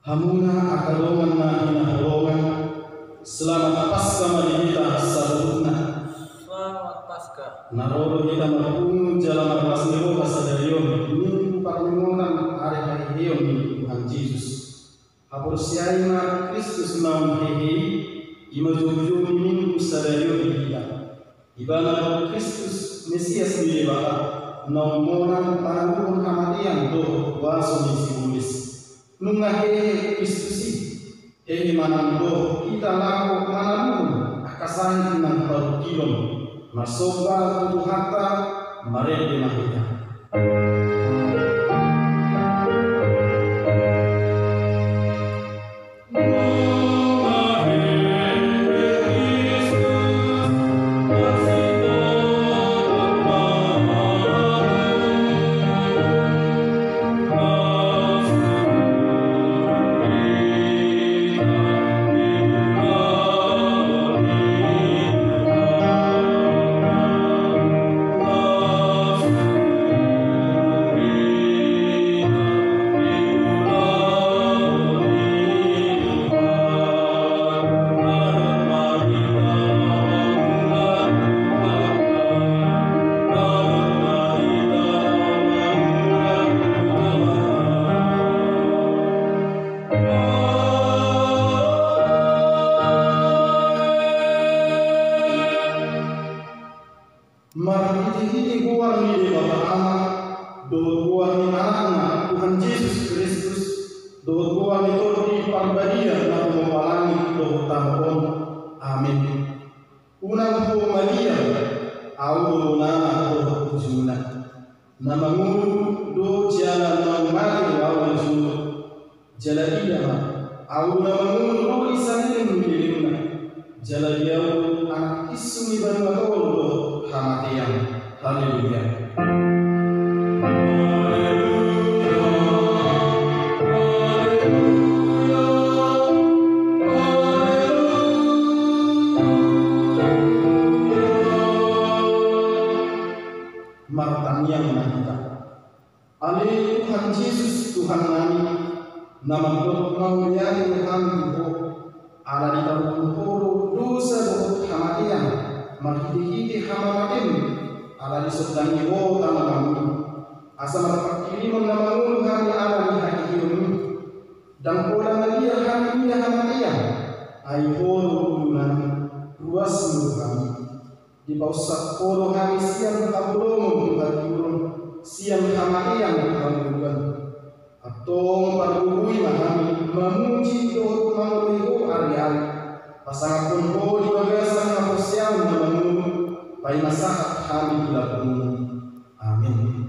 Hamuna akalongan na inahalongan. Selamat Paskah mari kita saluhutna. Selamat Paskah. Narodo kita mapung jalan atas niho kasadayon. Minggu Parningotan Haheheon Tuhan Yesus. Hapursiai na Kristus naun hehe. Imajujung minggu sadayon kita. Ibadah Kristus Mesias DEBATA. Naun monan panahun hamatian do waso misibulis. Nungahe Kristusi. Hehe manando kita laku mananun akasahin ng parukilon. Masoba tutuhata marede mahita. Marhiti guang ni DEBATA anak, doa guang ni anaknya Tuhan Yesus Kristus, doa guang ni tordi parbadia na tumapalangi doa taon. Amin. Unang po Maria, aulo nana doa tujuna. Namangulu do jalan na umati aulo juno. Jalaiya aulo namangulu do isanin miliruna. Jalaiya anak isu ni banwatolo hamatian. Haleluya. Martanian kita. Ale Tuhan Yesus Tuhan kami. Nama Tuhan yang kami tuh. Ala di tahun poro dosa doa hamatian. Mahiti hamamatin ala di sedang iwo tanah kami asa marapakiliman na mangulu kami ala ni Haheheon dan pola nadia kami niya hamatian ay poro ulunan ruas mulu kami di bawah poro kami siang kabulong kagiurong siang hamatian kamulan atong pagbubuy na kami mamuji doon manguluyo ari-ari pasangan pun ho dibagasan na posyaw na manunod pay masahat kami ilapun. Amin.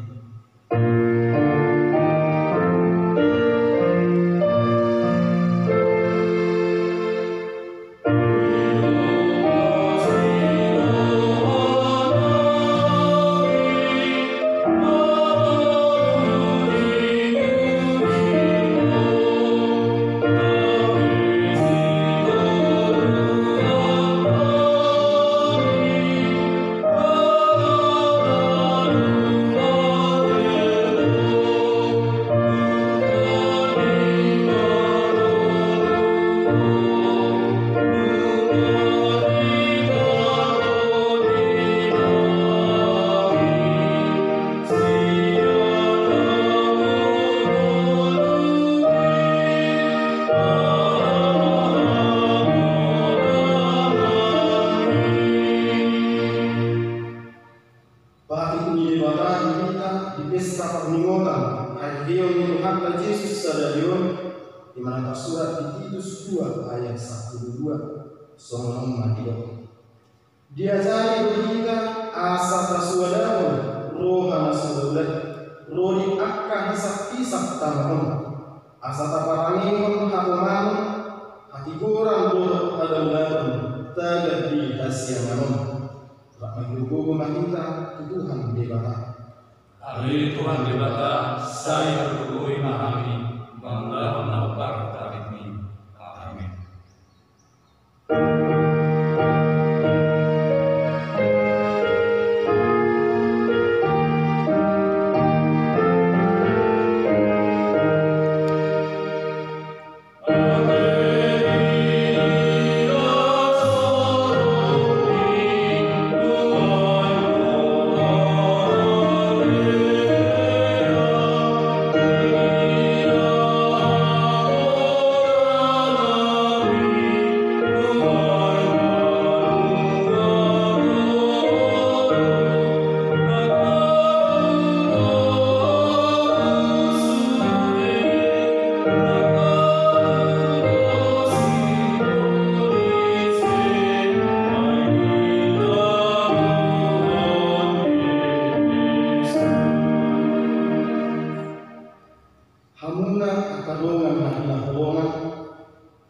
Parningotan Haheheon Tuhan Yesus Sadarion di mana surat di Titus 2 ayat 1-2 Soalnya Madio diajari berita asa taswadaro roh hana sudah roh di akka hisap-hisap tanahon asa taparangion hakuman hati kurang roh adaulan tagad di hasyanon rak menghukum kita Tuhan DEBATA. Hari Tuhan DEBATA, saya berdoa memahami, bangga menawar kami. Amin.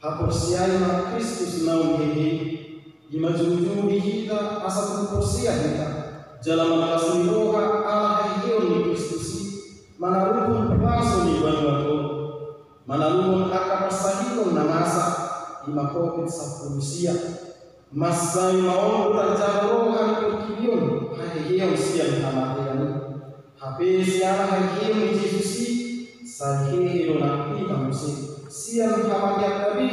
haporsiai ma Kristus naung hehe ima jujur di HITA asal porsia HITA jalan makasih roha ala Haheheon di Kristus manarupun paso di Budianto manarupun akar sahikon namasa ima COVID-19 masai mau terjadi roha perkibion Haheheon siang hamatian HP siang Haheheon di Yesus Saheheon nabi manusia siang hamatian nabi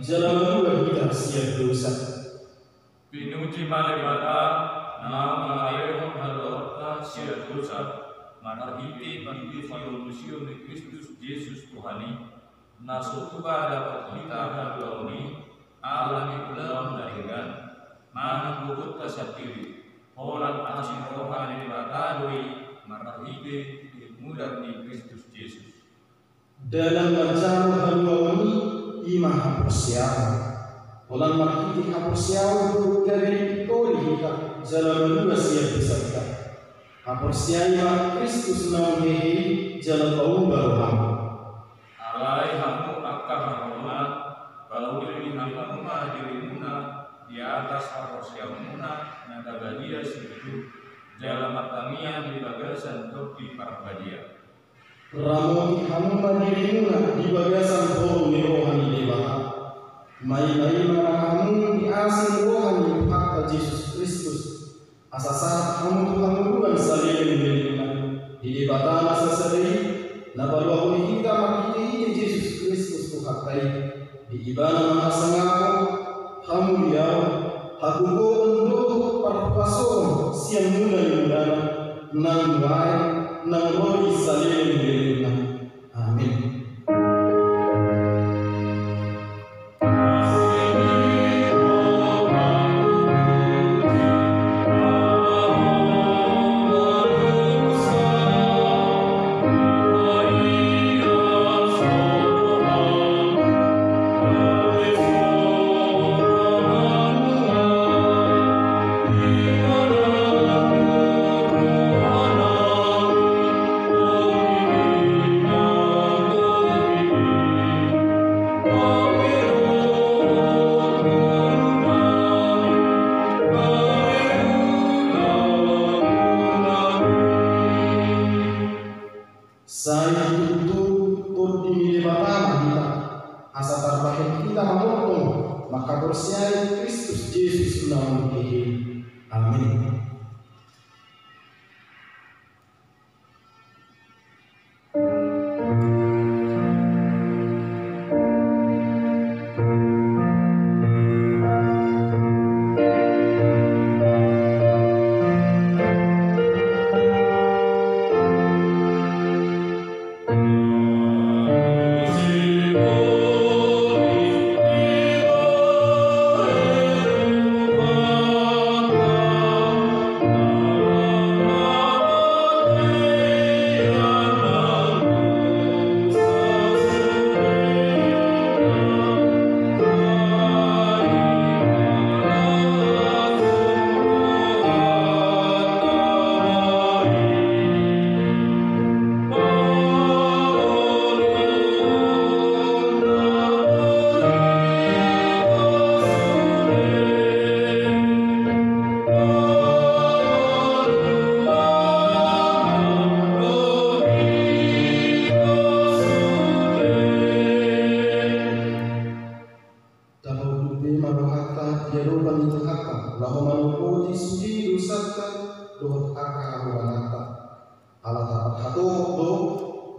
jalan dua kita siang dosa Pinuji malibata nama Haheheon halorta siang dosa manarhiti paniti Sihombing di Kristus Yesus Tuhani nasutuka dapat kita hadlauni alami ulam darigan mana bukut kasatiri orang asin rohani batadoi marahide mudah di Kristus Yesus dalam bacaan hadlauni imah persiapan orang marahide persiapan dari tori kita jalan dua siap beserta persiapan Kristus naung hehe jalan tahun baru alai hamu akan hormat kalau diri hamuna dirimuna di atas harosiamuna nada badia situ dalam matamian di bagasan untuk di parbadia ramu hamuna dirimuna di bagasan forum rohani DEBATA mai hamu di asin rohani hakta Yesus Kristus asasat hamu hamuan saling dirimuna di DEBATA asa sering na baru kita makiti Yesus Kristus haktai di Ibadah mahasangako hamu diaw hakugo untuk parpason siang mula nang buhay nang roy saling dirimuna amin. Saya tutup di DEBATA kita asa terbaik kita memotong maka bersiai Kristus Yesus naung hehe amin.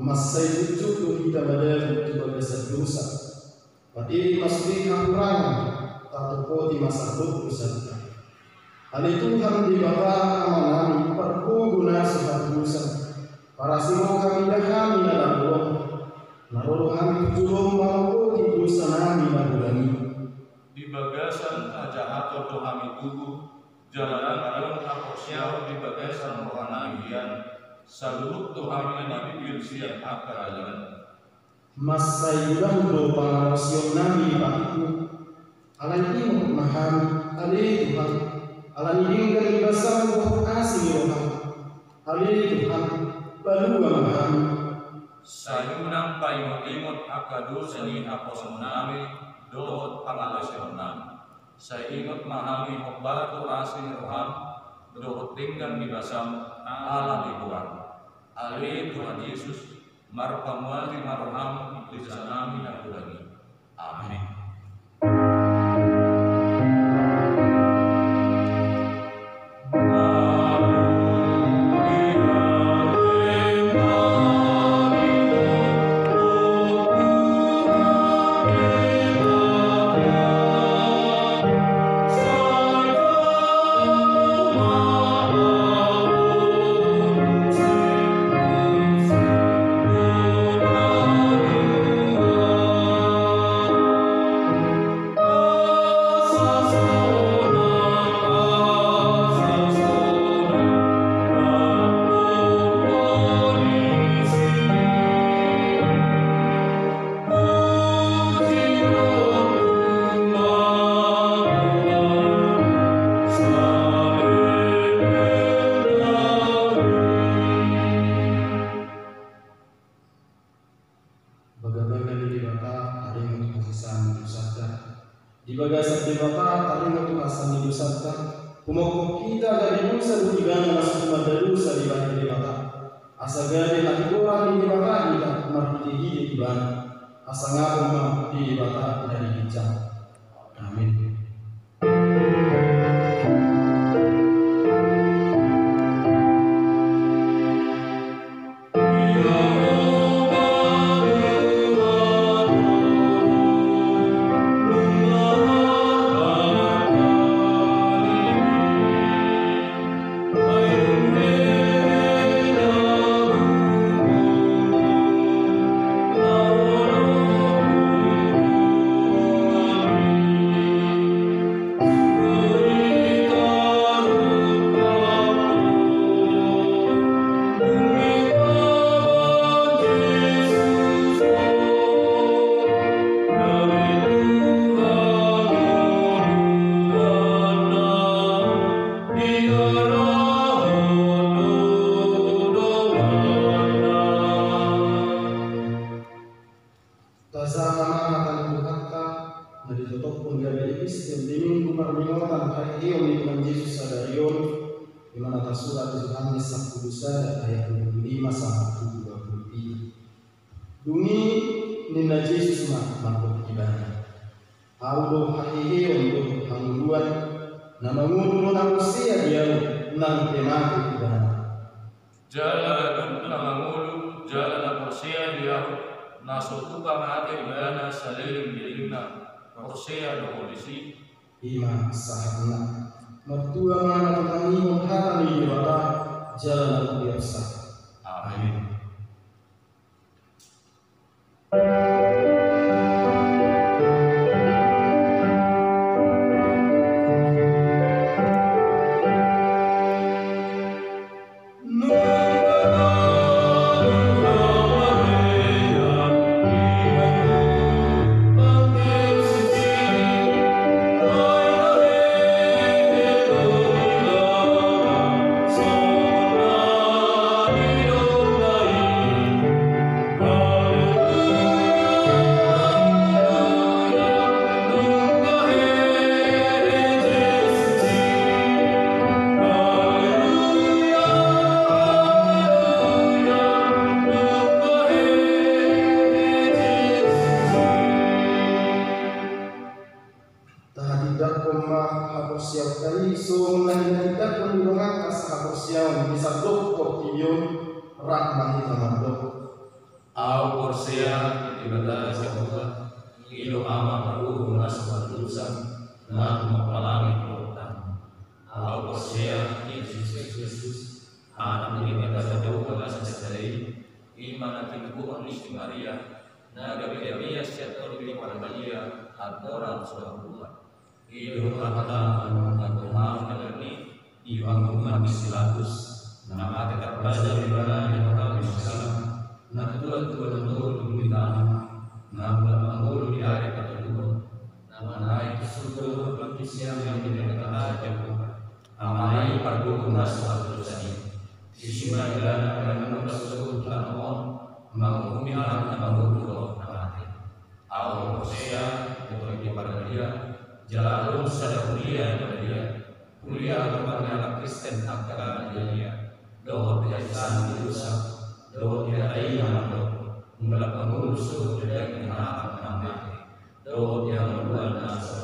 Masai tujuh kita badai dibagas dosa. Pati masri kekurangan tak di masa dosa. Hal itu Tuhan DEBATA amanami perguna sehat dosa. Para simo kami dahami dalam doa. Naruh kami tujuh mau di dosa nami madulani. Di bagasan aja atau kami tubuh jalan dalam aposya di bagasan rohanian. Saluhut Tuhan nabi siang akar jalan. Masai ulang do pangarasion nabi pakiku. Alai ini memahami alai Tuhan. Alai ini dari basar roh asing rohan. Alai Tuhan baru memahami. Sayunang paimot-imot akadu seni apos menami dohot pangalasionan. Saya ingat mahami Batu asing roham dohot tinggal di basam ala liburan. Ali Tuhan Yesus marpamwali marham di sanami dan ulangi. Amin. Dibagas DEBATA taringo tukasan didusatkan kumoko kita dari dosa budigana masuk pada dosa di bawah DEBATA asagade hati orang di DEBATA tidak marti di bawah asangapun di DEBATA dari hijab. Amin. Minggu Parningotan Haheheon Tuhan Yesus Sadarion di mana tersurat di Yohanes 10 ayat 25 sampai 23. Dungi ninda Yesus makhluk ibadah. Audo Haheheon do hanguluan nama ngudu nang usia dia nang temake ibadah. Jalan nama ngulu jalan usia dia nasutuka mate ibadah saliling dilingna usia do polisi Ima sahana mertua mana kami menghadiri ibadah jalan biasa. Amin. dia, jalan sada kuliah pada dia, kuliah kepada Kristen agama dia, doa biasa dosa, doa tidak ayam doa, mengelak pengurus tidak mengenal nama, doa yang luar biasa.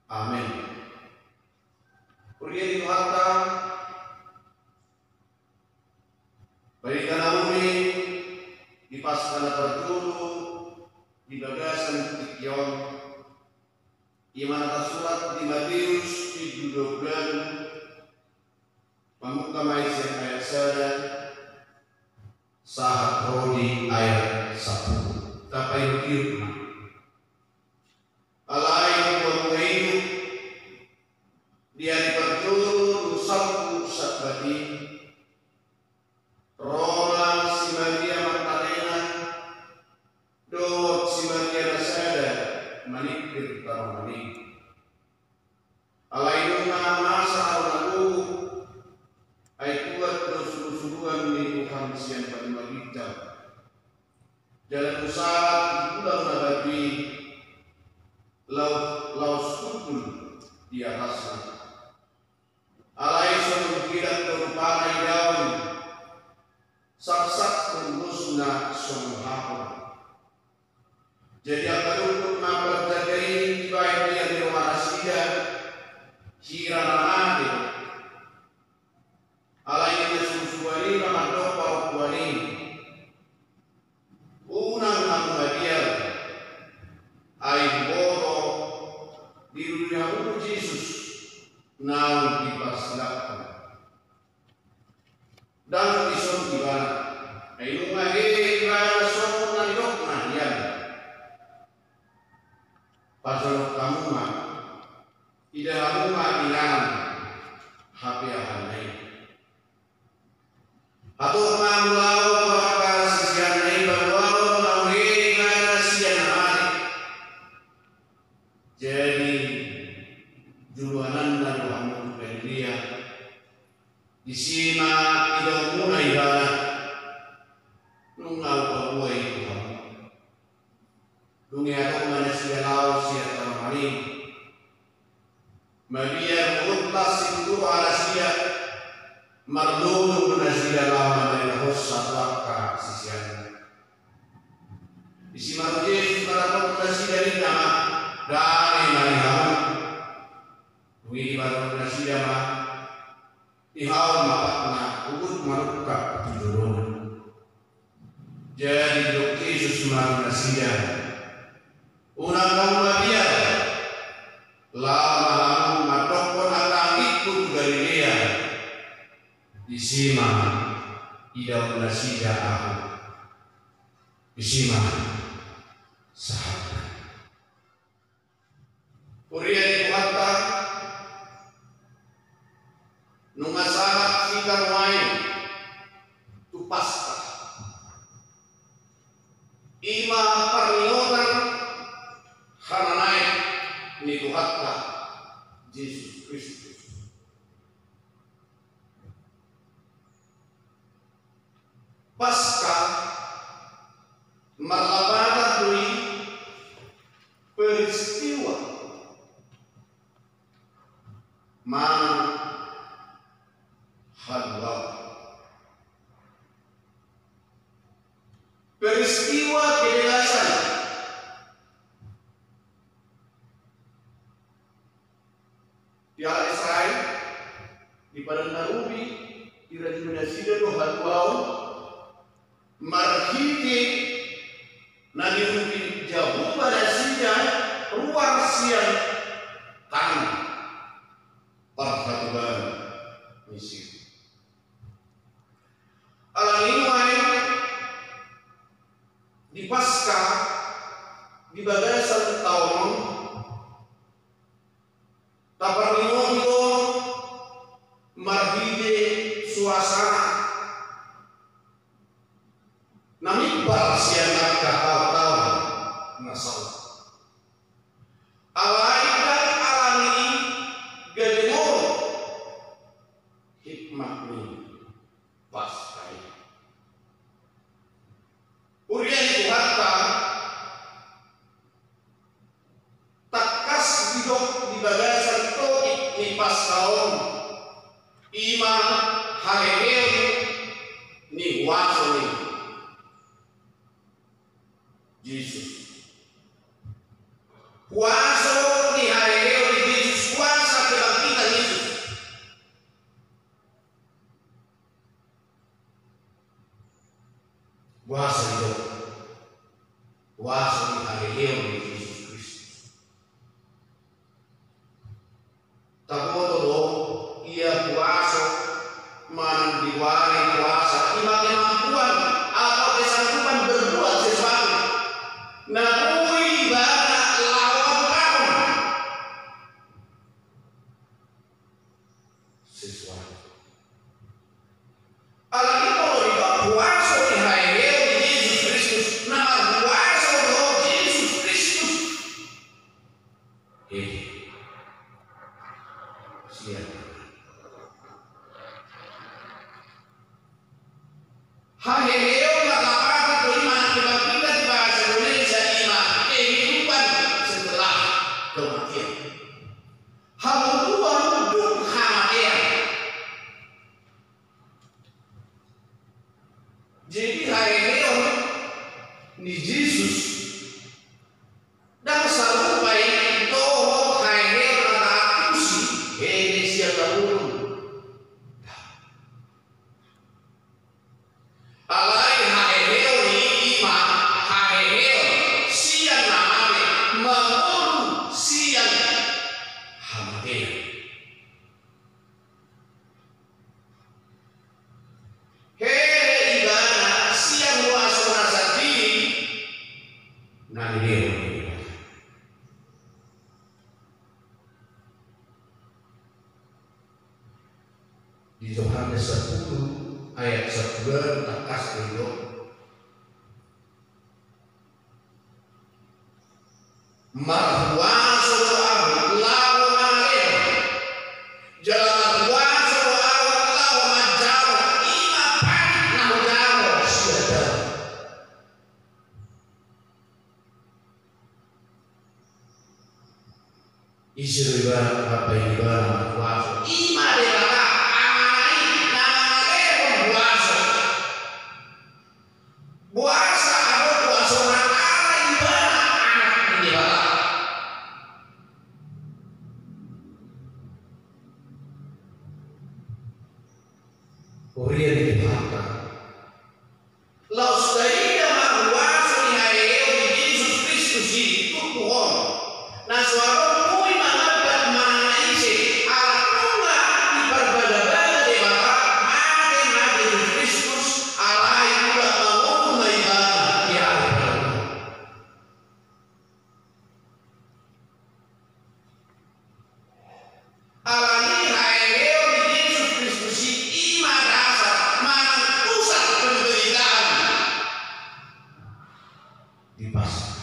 Amin. Di Paskah bertulu dibagas Ibadah surat di Mateus 7:12 Pembuka ayat 1 saat rodi ayat 1 Tapaihut Ma alai buat hidup dia dipertulu sabtu sabati rola si Maria Magdalena dot si Maria Nasada manikir taramani alainuna masa alaku ay kuat dosul-suluan ni Tuhan sian Parningotan jalan usaha diulang nabati laut sukul di atasnya alai sebelum tidak berupana daun sak-sak tembusna sumhapun jadi akan untuk memperjagai baik dia di rumah asida kira namanya alai susuari nama doa kuani unang namudial ai bodo di dunia Yesus nau dipasrahkan dan isom Ibadah ai lungahe Ibadah sopna dokna ya pasal kamu mah tidak kamu mah bilang HP ahanai atau mangulau maka sisianai bahwa lauhe Ibadah sian hari jadi juluanan dan kamu dia disima tidak mulai Ibadah nungau bahwa itu kamu dunia itu manusia lau siat ramai Maria mengutas itu alasia merlulu menasidah lama dari hosat waka sisian disima Yesus pada menasidah dari nama dari marihamu Wih baru menasidah mah ihau mapakna ukut maruka penjuruhan jadi dok Yesus menasidah unang kamu Maria lama matokon akan ikut Galilea disima idau menasidah aku disima sahabat Korea di kota nungasahat kita main tu Paskah ima Parningotan Haheheon ni Tuhan Yesus Kristus Paskah marlabata dui peristiwa Hadwa. Peristiwa kebebasan di Israel di padang Narubi irajimnasida do hadwao marhiti nanirubi jauh pada siang ruang siang kan perhatian misi alamiwai di Paskah dibagas taon Parningotan marhide suasana nami parsiana kahal nasal alaikan alami gademo hikmah ni Paskah urian itu harta takas bidok di bagasan ni Paskah ima Haheheon ni waso ni Yesus waso ni Haheheon ni Yesus kuasa kebangkitan Yesus kuasa itu waso ni Haheheon ni Yesus Kristus tapodo ia kuasa mendiwari kuasa ima kemampuan atau kesanggupan berbuat sesuatu namun ibadah lawan kaum sesuatu alami kalau tidak kuasa di Haheheon di Yesus Kristus nama kuasa di Yesus Kristus siap Haheheon apa beriman kebangkitan di bahasa Indonesia ima kehidupan setelah kematian haluan hidup kematian jadi Haheheon ni Yesus dan selalu baik toh Haheheon ada akusi siapa dulu alai Haheheon ima Haheheon siang namanya mengurung siang hamatean ibadah siang luas merasa diri Haheheon di Yohanes 10 ayat 1 takas itu marhuaso ahu lau maleo jalan marhuaso ahu lau majaro ima pagi nahu jaro siada isi ibarat apa ibarat marhuaso ima DEBATA puasa atau puasa orang Allah ibadah anak ini DEBATA Korea di DEBATA laus dari dalam puasa di Haheheon di Yesus Kristus itu Tuhan nah suara kui mengabat mana isi alatnya di berbeda-beda DEBATA ada Yesus Kristus alai juga mengumum ibadah di akhirat alai Haheheon di Yesus Kristus ima dasar mana pusat penderitaan di Paskah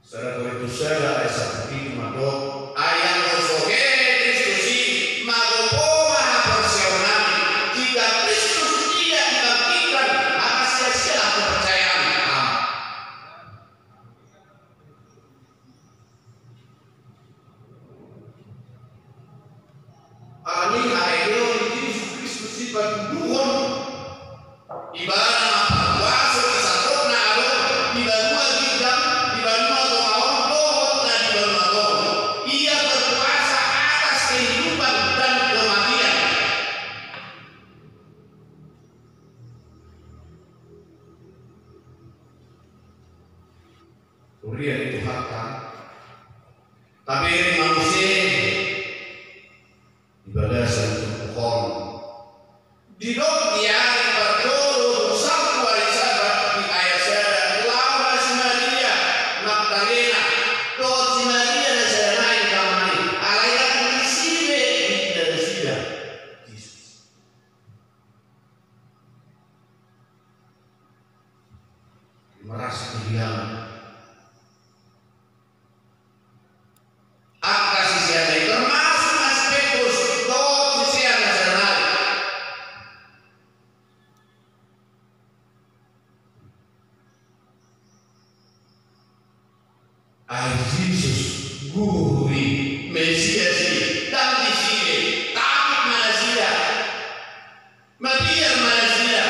Saudara itu saya ayat seperti madok ayat kosohe Kristus magopo maha perseonan jika Kristus tidak dibangkitkan maka sia-sialah kepercayaan Kuria itu hakka. Tapi manusia ibadah satu pohon. Di dok dia berdoa sang warisan di ayat saya lama si Maria Magdalena dot si Maria dan saya naik kamari alaikan isibe dari sida Yesus merasa kehilangan atas sisi ada termasuk aspektus dot sisi ada saya naik. Yesus gurui Mesias dan di sini takut manusia Maria manusia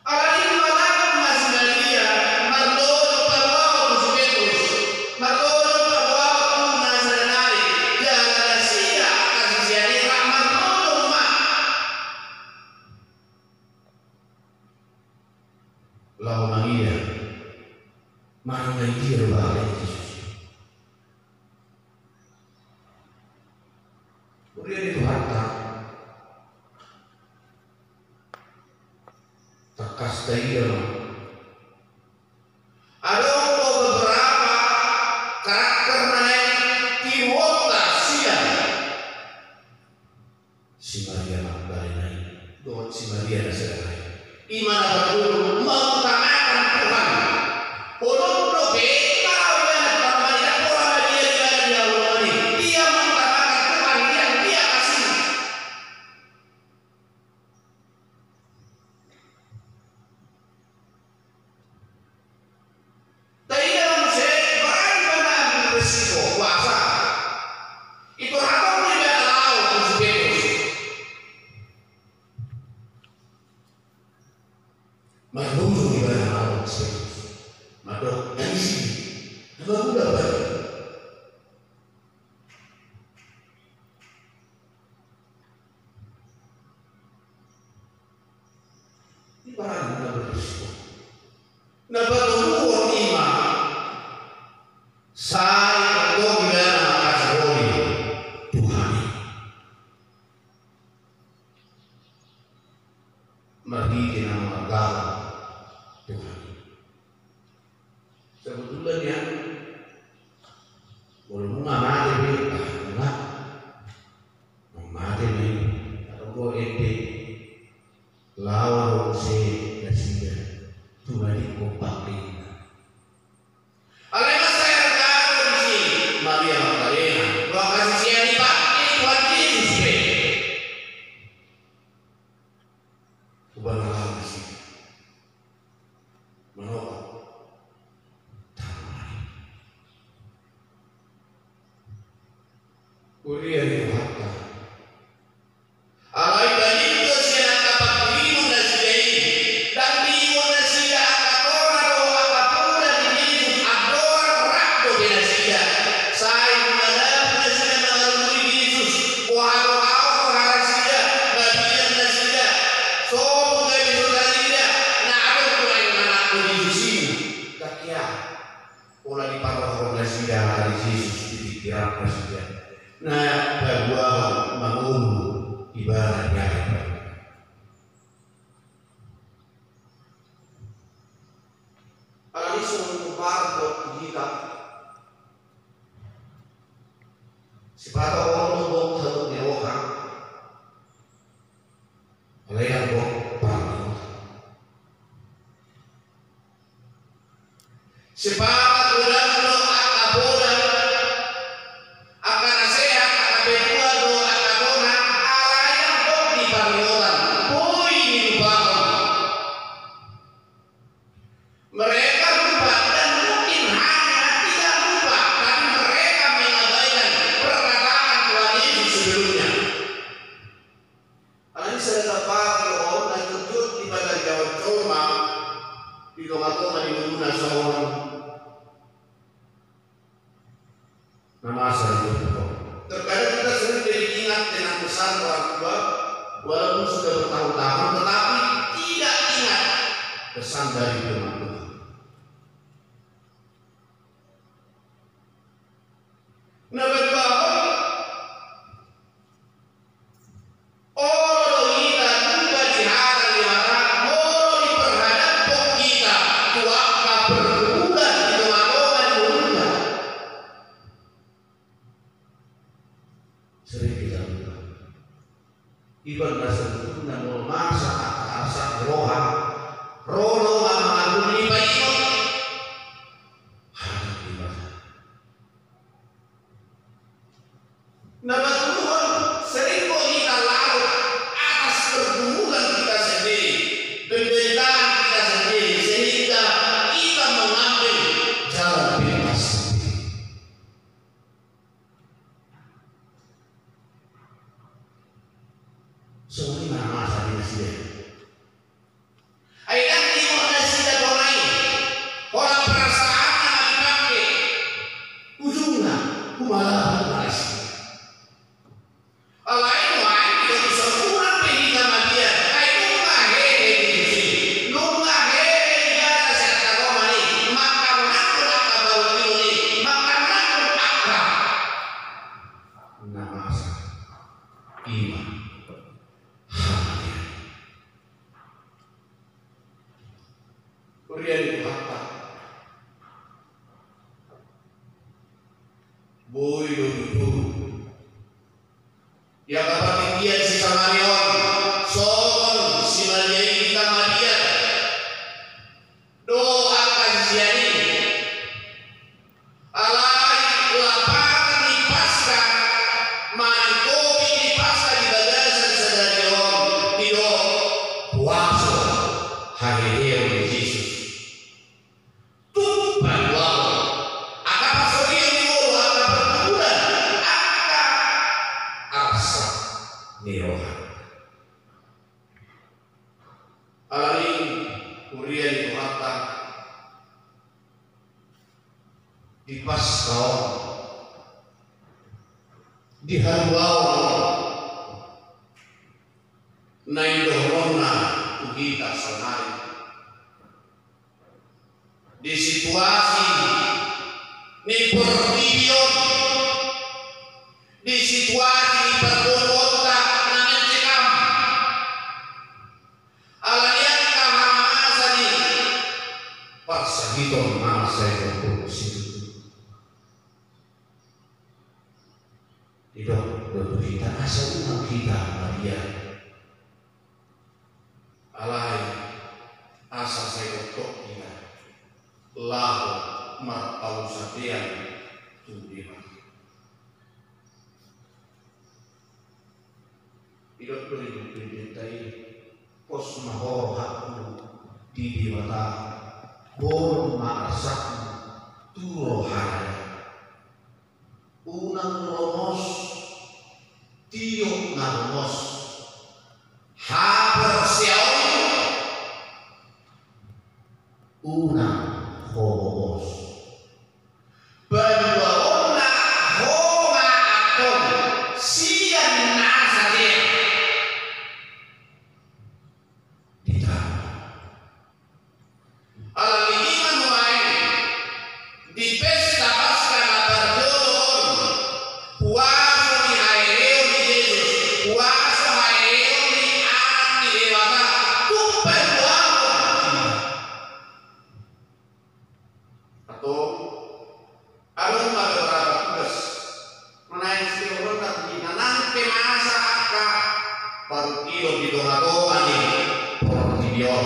alai malak mas Maria mardono parwao Petrus mardono parwao Nazarenari jalan sia kasih ini rahmat ma lawan Maria mana dia balik Yesus kemudian itu harta takas tayo ada beberapa karakter naik tiwota siang si Maria Magdalena doa si Maria Nazarenari iman betul mengutamakan Tuhan. Untuk doa dia mengutamakan Tuhan yang dia kasih. Tapi dalam berani mengambil risiko puasa. Itu hakam tidak tahu Petrus. Maklum di mana awak Petrus. Madok yang sini. Nama muda baik. Ini barang muda berisiko. Napa tunggu lima. Saya betul di mana kasih Tuhan. Mari kita mengagal Tuhan. Sebetulnya boleh mengamati enggak mengamati nih atau gue ente lawan si kasih Tuhan di kompak ini. Alhamdulillah saya rekam di sini Maria Magdalena lokasi siang dipakai buat Yesus kebenaran di sini menolak. Kuria itu hakka. Alai balik ke siang kapak limun nasi dan limun nasi akakora doa akapura di Yesus ador rakdo di nasi saya menghadap nasi mengalami Yesus waharo harasia bagian nasi so bukan itu tadi nah ada tuan anakku di Yesus tak ya pola di parah nasi dari Yesus di pikiran nasi. Nah, bahwa bangun ibadahnya kalau disuruh pardo HITA sepatu orang bok satu orang leher bok Parningotan sepatu orang mereka lupa dan mungkin hanya tidak lupa, tapi mereka mengabaikan perkataan Tuhan Yesus sebelumnya. Ini saya dapat orang dan terjun di pada Jawa Coma di Togatorop di Minggu seorang Manesar Sihombing. Terkadang kita sering jadi ingat dengan pesan orang tua. walaupun sudah bertahun-tahun tetapi tidak ingat pesan dari firman Tuhan. Nah, bahwa orang kita juga dihadap diharap mau diperhadap kita tuaka berbulan di tengah-tengah dunia. Sering kita lupa. Ibadah sebetulnya memaksa asa roha, rono mengampuni baik. Nah, Tuhan sering kok kita larut atas pergumulan kita sendiri, penderitaan kita sendiri, sehingga kita mengambil jalan bebas sendiri. Semuanya masa ini sendiri. Ayat ini mana sudah orang orang perasaannya dipakai, ujungnya kumalah malas. Alain wae tidak bisa kurang pergi sama dia. Itu ngahehe di sini. Lu ngahehe ya saya tahu mani. Makan nakul akabau ini. Makan nakul akab. Nama iman. Hati. Kurian itu harta. Boy dulu. Ya dapat kian si Samarion, soal si Maria kita Maria, doa kajian alai lapangan di Paskah, mangkopi di Paskah di bagasan sedarion, tido puasa Haheheon Yesus. Tuhan Allah, akan pasorian dulu, akan perbulan, akan asa niroha. Alai kurian itu harta di Paskah di haluau naidorona kita sanari di situasi ni pervidion di situasi berkota nangan cekam alanian kahamasa di parsagiton masa itu situ tidak berita asal umat kita Maria alai asal saya tok kita lahu martau satian tudiman. Tidak perlu dimintai pos mahor hakmu di DEBATA bon marsakmu turohaya unang lomos tiok nalomos haber siau unang hobos berdua ona homa atom sian nasadir alamiman wae di pesta Paskah berdoon puasa di Haheheon di Yesus puasa Haheheon di anak di DEBATA tumpah doang atau ada beberapa tugas menaik sihombing di nanti masa aka baru kilo di Togatorop nih portidion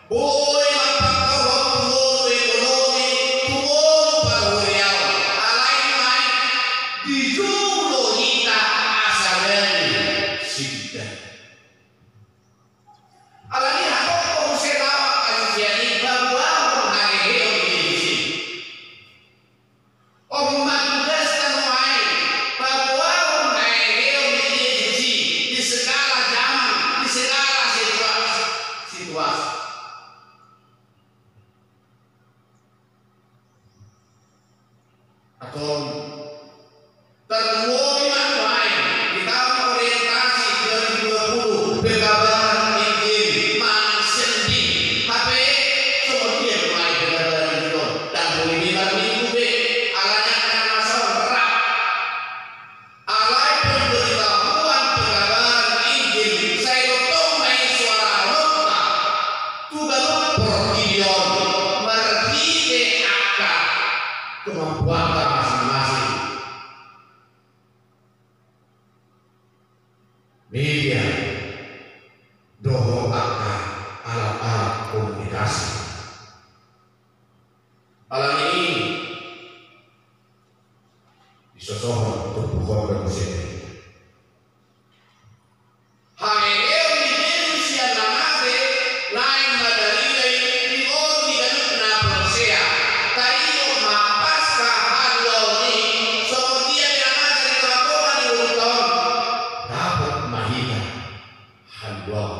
boy mapakor tuh ekonomi tuh paruriau alain main di jumlah kita asalnya CPdt alani aku konsep awak kajian bahwa Haheheon di sini tugas dan main bahwa Haheheon di sini di segala zaman di segala situasi atau termohon main di tahun orientasi 2020 media, doho akan alat-alat komunikasi. Alat ini disosokan untuk bukan bermusik. Haheheon di Yesus yang namade naik madalilai di orang di dalam kenapa saya tayo Paskah hadlaw ni so dia yang ada di tengah di urutan dapat mahita hadlaw.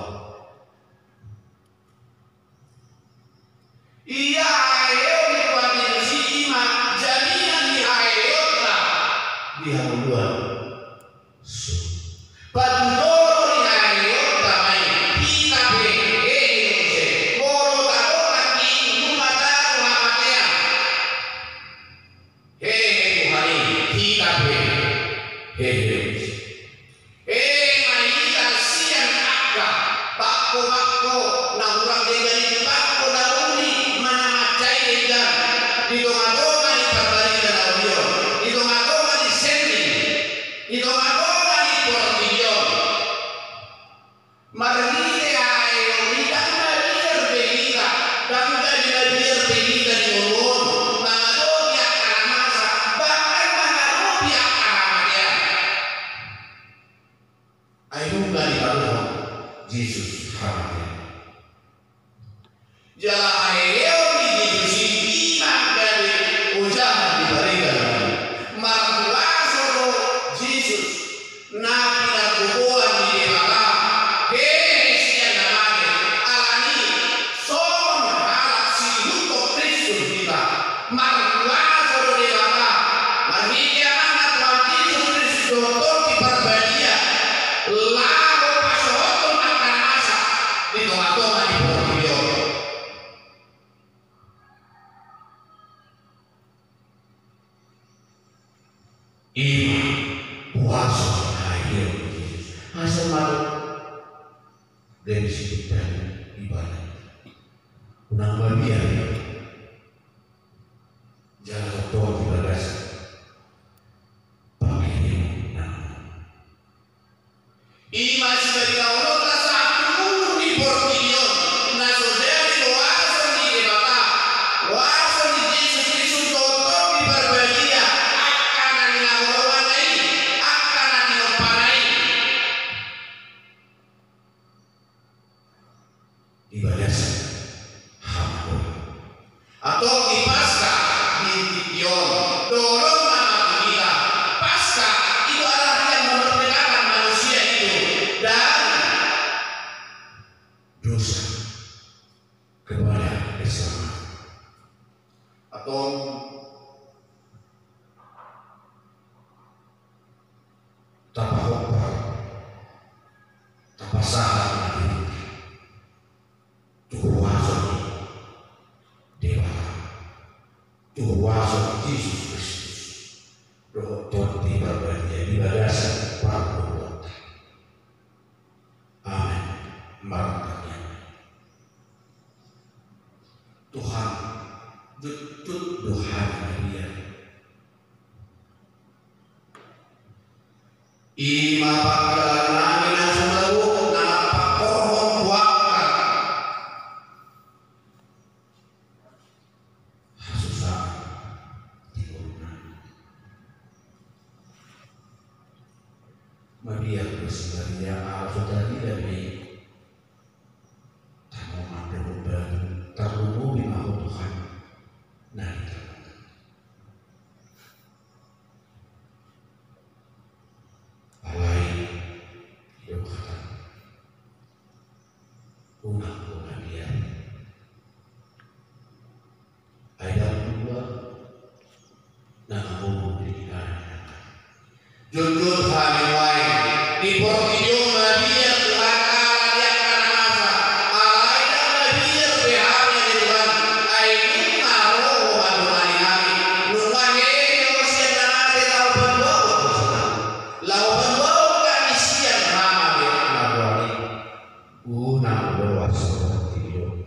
Iya Haheheon di kuatir si iman jaminan di Haheheon lah di haluan Batu Yesus hadir. Jala Haheheon di Yesus iman dari ujahan diberikan. Markuasoro Yesus nabi dan kubuan di DEBATA. Sian namanya alani son halak sihuto Kristus kita. Markuasoro DEBATA. Mahija anak Tuhan Yesus Kristus doktor di Parbadia. Di tengah-tengah di Budianto. Ima puasa Haheheon asal malu dari situ dan ibadah. Unang babian jalan doa dibagas pakai nama. Ima sebagai Allah atau di Paskah di Gideon dorong nama kita. Paskah itu adalah yang memerdekakan manusia itu dari dosa kepada Islam. Atau Tapaihut Tapasahan Tuhan Yesus Kristus roh Tuhan dibagas dibagas Parningotan. Amin. Marahnya Tuhan betul Tuhan dia ima pagkalangin ang sumagot na pakorhong wakat Maria bersebaria saudari dari tanaman berubah terlumu di mahu Tuhan. Nah, alai hidup kata unang dia ayat 2 nama umum dikatakan jujur hamiwai di Portidium Maria Tuhan Allah yang karena masa Allah yang Maria behanya di Tuhan ainu naroh madumani kami numahe yosia nanate lau penbau kami siang nama di madumani unang doa Portidium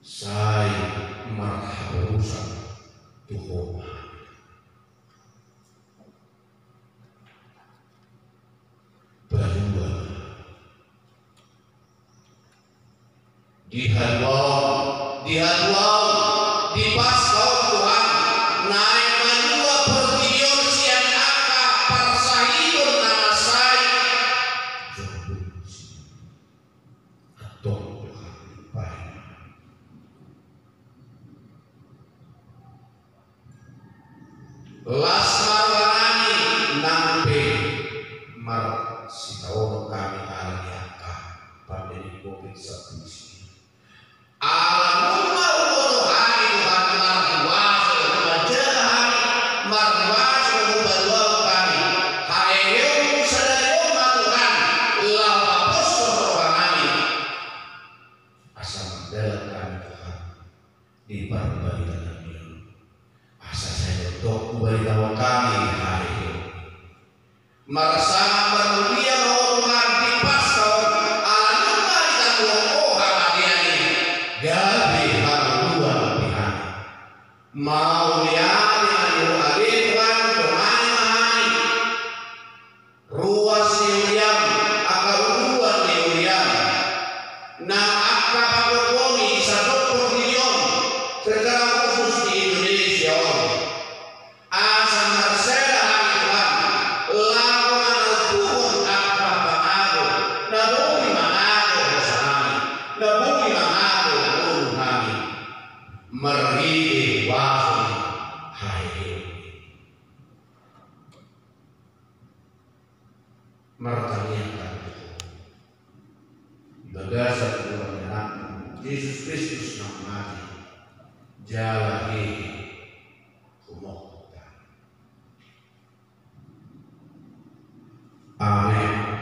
saya marhabusan Tuhan di Paskah Tuhan naik manua pertiyon sian aka parsahidon nama saya atau las marwanani nampe mar si taon kami aliyaka pandemi COVID-19 alam mau hari Tuhan marwas majalah marwas membawa kami Haheheon sadaya Tuhan lawa posor kami asal dalam kami Tuhan di Parningotan Haheheon asa saya untuk kembali lawan kami Haheheon merasa bermulia Tuhan di Paskah alam kita gabi haruan Tuhan mau lihat dengan ade Tuhan domani ruas niuriam akaruan niuriam na akapagomi sa doktor milyon secara khusus di Indonesia asa marsela hari Tuhan lakukan turun akapago na bumi manado sami na bumi manado merhidi wasun Haheheon mertaniakan dibagas Tuhan Yesus Kristus namanya jalahi kumohta amin.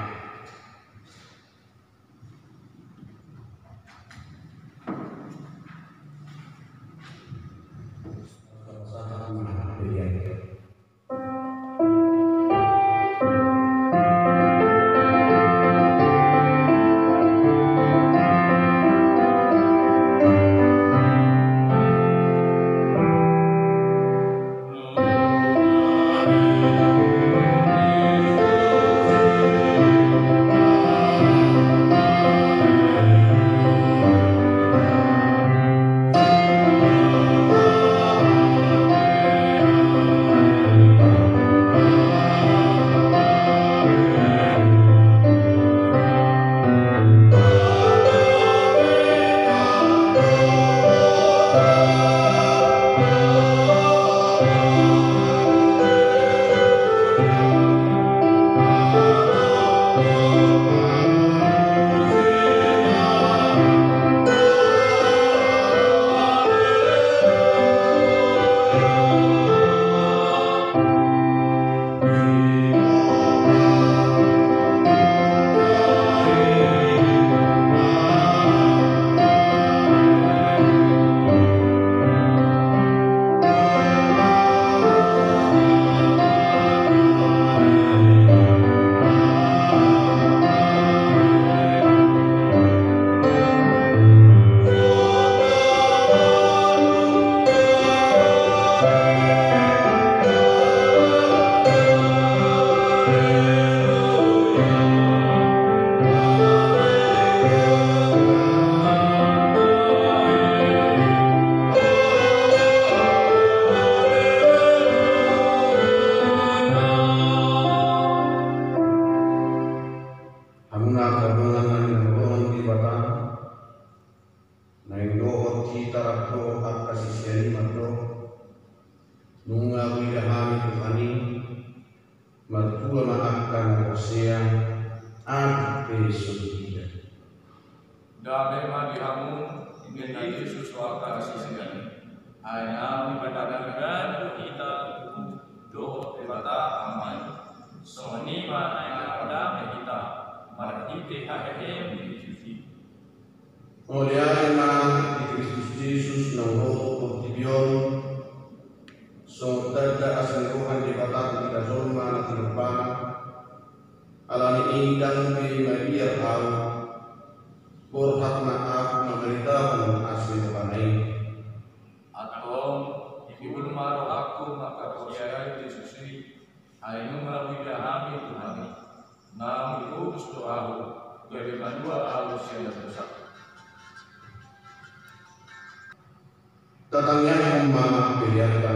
tatangyan umma Budianto.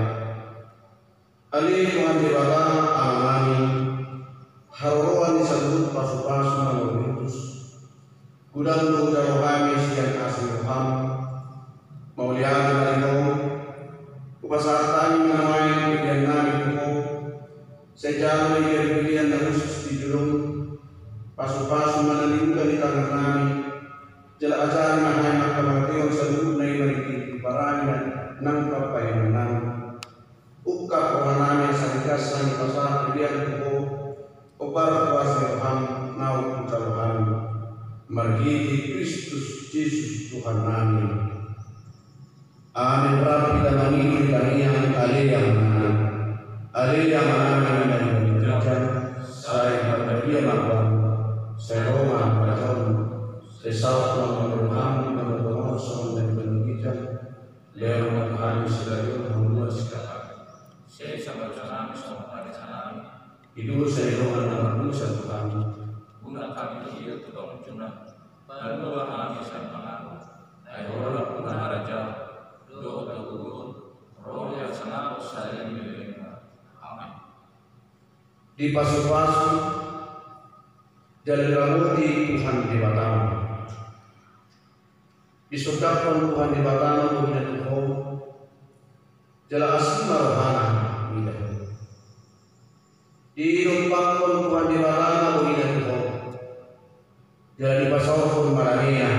Ali Tuhan DEBATA Amng haruan disebut pasu-pasu manutus gudang jauh kami sekian kasih Tuhan maulian dari upasartani menamai pilihan nabi tuku sejauh dari pilihan dan khusus di jurung pasu-pasu menalingkan di tangan nabi jala ajar mahai makamationg SALUHUTNA imariki paranya nang papayan nang ukap orang sarikas sang pasar pilihan tuku upar kuasa Tuhan nau ucapan margiti Kristus Yesus Tuhan amin. Amin. Rabbi kita mengirim kalian alih yang mana dari kerajaan saya berdia makan saya Roma kerajaan saya satu menurut menurut sama dari pendidikan lewat Tuhan sedaya membuat sekarang saya sama kami sama pada sana hidup saya Roma nomor 1 kami guna kami dia tukang cuna dan dua kami sama pengaruh ayo orang guna raja doa roh yang sangat saling menerima. Amin. Di pasu-pasu Digaramoti Tuhan DEBATA. Disodakkan Tuhan DEBATA Budianto jala asma rohana midah. Dirumpakkan Tuhan DEBATA Budianto jala dipasaukan marania